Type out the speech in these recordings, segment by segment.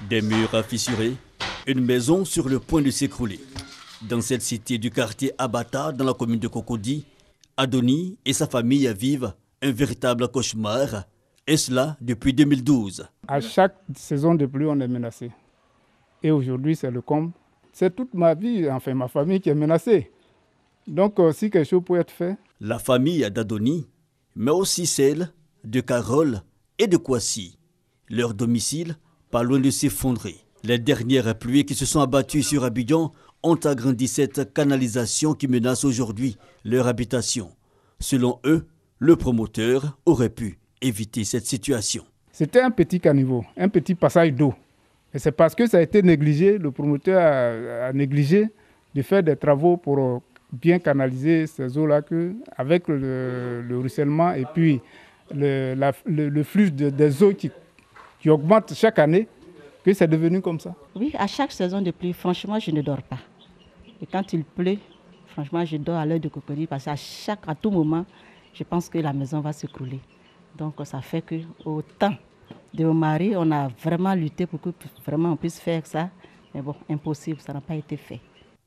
Des murs à fissurer, une maison sur le point de s'écrouler. Dans cette cité du quartier Abata, dans la commune de Cocody, Adoni et sa famille vivent un véritable cauchemar, et cela depuis 2012. À chaque saison de pluie, on est menacé. Et aujourd'hui, c'est le comble. C'est toute ma vie, enfin ma famille qui est menacée. Donc si quelque chose peut être fait. La famille d'Adoni, mais aussi celle de Carole et de Kwasi. Leur domicile, pas loin de s'effondrer. Les dernières pluies qui se sont abattues sur Abidjan ont agrandi cette canalisation qui menace aujourd'hui leur habitation. Selon eux, le promoteur aurait pu éviter cette situation. C'était un petit caniveau, un petit passage d'eau. Et c'est parce que ça a été négligé, le promoteur a négligé de faire des travaux pour bien canaliser ces eaux-là, avec le ruissellement et puis le flux des eaux qui augmente chaque année, que c'est devenu comme ça. Oui, à chaque saison de pluie, franchement, je ne dors pas. Et quand il pleut, franchement, je dors à l'heure de Cocody parce qu'à tout moment, je pense que la maison va s'écrouler. Donc, ça fait qu'au temps de mon mari, on a vraiment lutté pour que vraiment on puisse faire ça. Mais bon, impossible, ça n'a pas été fait.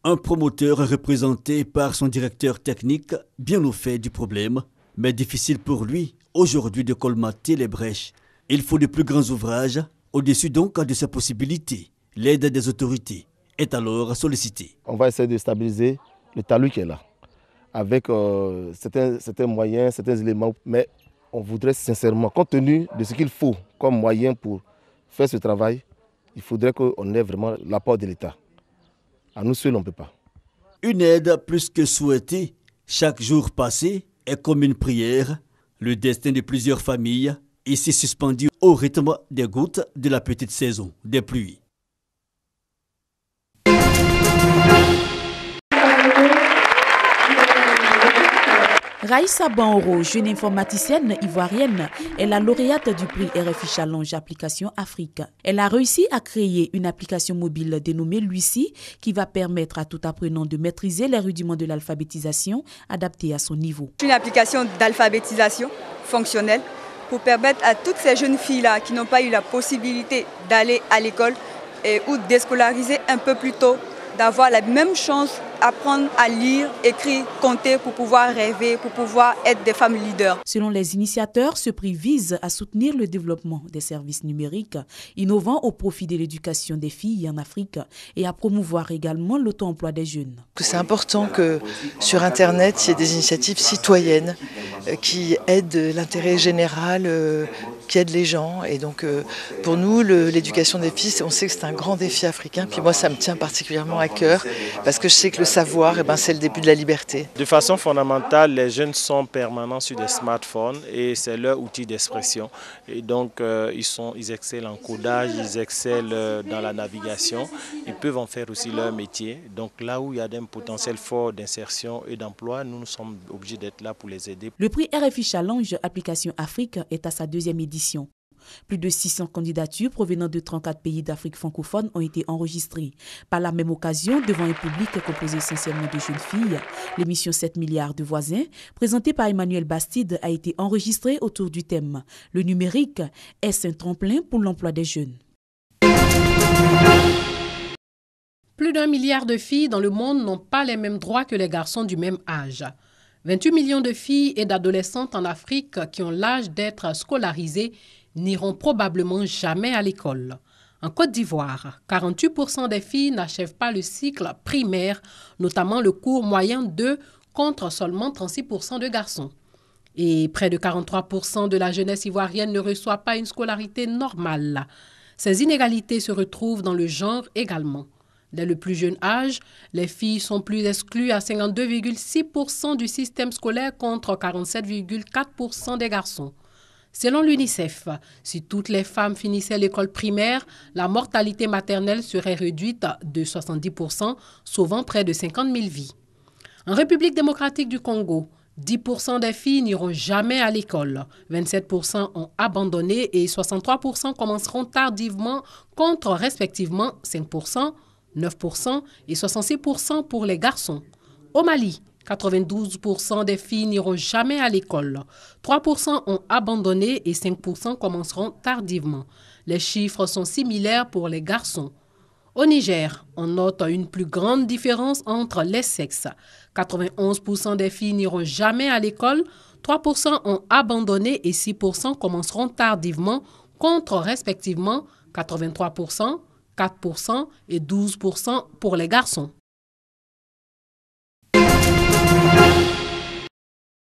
Un promoteur représenté par son directeur technique, bien au fait du problème, mais difficile pour lui aujourd'hui de colmater les brèches. Il faut de plus grands ouvrages, au-dessus donc de ses possibilités. L'aide des autorités est alors sollicitée. On va essayer de stabiliser le talus qui est là, avec certains moyens, certains éléments, mais on voudrait sincèrement, compte tenu de ce qu'il faut comme moyen pour faire ce travail, il faudrait qu'on ait vraiment l'apport de l'État. À nous seuls, on ne peut pas. Une aide plus que souhaitée, chaque jour passé est comme une prière. Le destin de plusieurs familles ici suspendu au rythme des gouttes de la petite saison des pluies. Raïssa Banoro, jeune informaticienne ivoirienne, est la lauréate du prix RFI Challenge Application Afrique. Elle a réussi à créer une application mobile dénommée Lucie qui va permettre à tout apprenant de maîtriser les rudiments de l'alphabétisation adaptée à son niveau. Une application d'alphabétisation fonctionnelle pour permettre à toutes ces jeunes filles-là qui n'ont pas eu la possibilité d'aller à l'école ou déscolariser un peu plus tôt, d'avoir la même chance, apprendre à lire, écrire, compter pour pouvoir rêver, pour pouvoir être des femmes leaders. Selon les initiateurs, ce prix vise à soutenir le développement des services numériques innovants au profit de l'éducation des filles en Afrique et à promouvoir également l'auto-emploi des jeunes. C'est important que sur Internet, il y ait des initiatives citoyennes qui aident l'intérêt général, qui aident les gens. Et donc pour nous, l'éducation des filles, on sait que c'est un grand défi africain. Puis moi, ça me tient particulièrement à cœur parce que je sais que le savoir, c'est le début de la liberté. De façon fondamentale, les jeunes sont permanents sur des smartphones et c'est leur outil d'expression. Et donc ils excellent en codage, ils excellent dans la navigation. Ils peuvent en faire aussi leur métier. Donc là où il y a un potentiel fort d'insertion et d'emploi, nous sommes obligés d'être là pour les aider. Le prix RFI Challenge Application Afrique est à sa 2e édition. Plus de 600 candidatures provenant de 34 pays d'Afrique francophone ont été enregistrées. Par la même occasion, devant un public composé essentiellement de jeunes filles, l'émission 7 milliards de voisins, présentée par Emmanuel Bastide, a été enregistrée autour du thème « Le numérique, est-ce un tremplin pour l'emploi des jeunes ?» Plus d'1 milliard de filles dans le monde n'ont pas les mêmes droits que les garçons du même âge. 28 millions de filles et d'adolescentes en Afrique qui ont l'âge d'être scolarisées n'iront probablement jamais à l'école. En Côte d'Ivoire, 48% des filles n'achèvent pas le cycle primaire, notamment le cours moyen 2, contre seulement 36% de garçons. Et près de 43% de la jeunesse ivoirienne ne reçoit pas une scolarité normale. Ces inégalités se retrouvent dans le genre également. Dès le plus jeune âge, les filles sont plus exclues à 52,6% du système scolaire contre 47,4% des garçons. Selon l'UNICEF, si toutes les femmes finissaient l'école primaire, la mortalité maternelle serait réduite de 70%, sauvant près de 50 000 vies. En République démocratique du Congo, 10% des filles n'iront jamais à l'école, 27% ont abandonné et 63% commenceront tardivement contre respectivement 5%, 9% et 66% pour les garçons. Au Mali, 92% des filles n'iront jamais à l'école. 3% ont abandonné et 5% commenceront tardivement. Les chiffres sont similaires pour les garçons. Au Niger, on note une plus grande différence entre les sexes. 91% des filles n'iront jamais à l'école, 3% ont abandonné et 6% commenceront tardivement, contre respectivement 83%, 4% et 12% pour les garçons.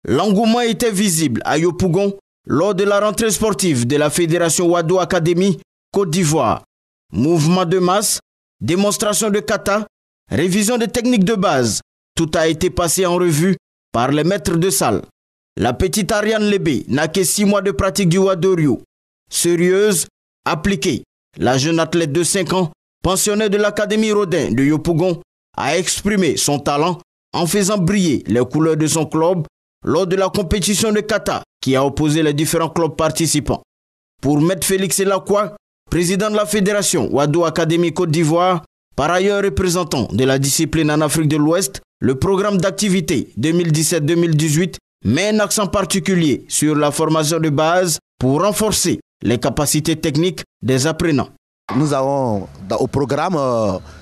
L'engouement était visible à Yopougon lors de la rentrée sportive de la Fédération Wado Academy Côte d'Ivoire. Mouvement de masse, démonstration de kata, révision des techniques de base, tout a été passé en revue par les maîtres de salle. La petite Ariane Lébé n'a que 6 mois de pratique du Wadoryu. Sérieuse, appliquée, la jeune athlète de 5 ans, pensionnaire de l'Académie Rodin de Yopougon, a exprimé son talent en faisant briller les couleurs de son club lors de la compétition de kata qui a opposé les différents clubs participants. Pour Maître Félix Elakwa, président de la Fédération Wado Academy Côte d'Ivoire, par ailleurs représentant de la discipline en Afrique de l'Ouest, le programme d'activité 2017-2018 met un accent particulier sur la formation de base pour renforcer les capacités techniques des apprenants. Nous avons au programme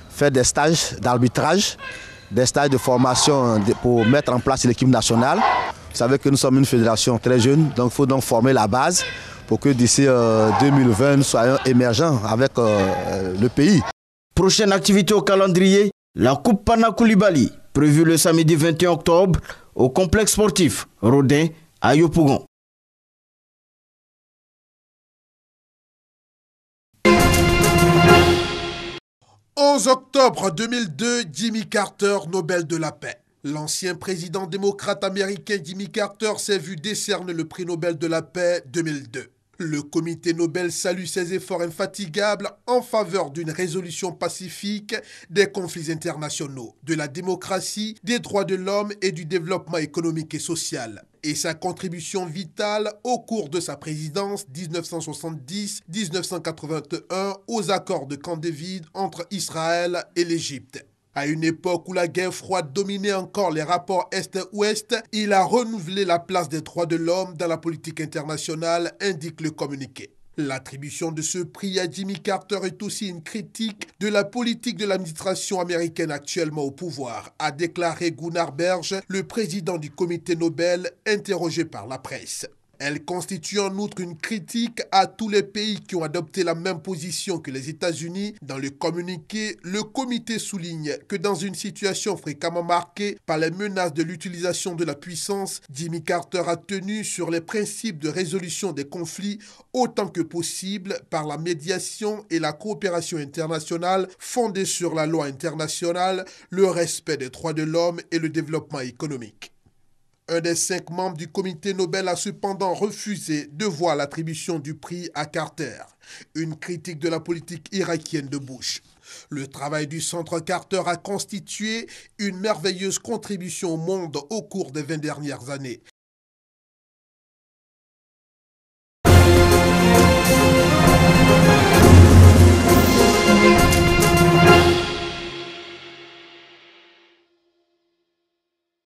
fait des stages d'arbitrage, des stages de formation pour mettre en place l'équipe nationale. Vous savez que nous sommes une fédération très jeune, donc il faut donc former la base pour que d'ici 2020, nous soyons émergents avec le pays. Prochaine activité au calendrier, la Coupe Pana Koulibaly, prévue le samedi 21 octobre au complexe sportif Rodin à Yopougon. « 11 octobre 2002, Jimmy Carter, Nobel de la paix. L'ancien président démocrate américain Jimmy Carter s'est vu décerner le prix Nobel de la paix 2002. Le comité Nobel salue ses efforts infatigables en faveur d'une résolution pacifique des conflits internationaux, de la démocratie, des droits de l'homme et du développement économique et social. Et sa contribution vitale au cours de sa présidence 1970-1981 aux accords de Camp David entre Israël et l'Égypte. À une époque où la guerre froide dominait encore les rapports Est-Ouest, il a renouvelé la place des droits de l'homme dans la politique internationale, indique le communiqué. L'attribution de ce prix à Jimmy Carter est aussi une critique de la politique de l'administration américaine actuellement au pouvoir, a déclaré Gunnar Berge, le président du comité Nobel, interrogé par la presse. Elle constitue en outre une critique à tous les pays qui ont adopté la même position que les États-Unis. Dans le communiqué, le comité souligne que dans une situation fréquemment marquée par les menaces de l'utilisation de la puissance, Jimmy Carter a tenu sur les principes de résolution des conflits autant que possible par la médiation et la coopération internationale fondée sur la loi internationale, le respect des droits de l'homme et le développement économique. Un des 5 membres du comité Nobel a cependant refusé de voir l'attribution du prix à Carter, une critique de la politique irakienne de Bush. Le travail du Centre Carter a constitué une merveilleuse contribution au monde au cours des 20 dernières années,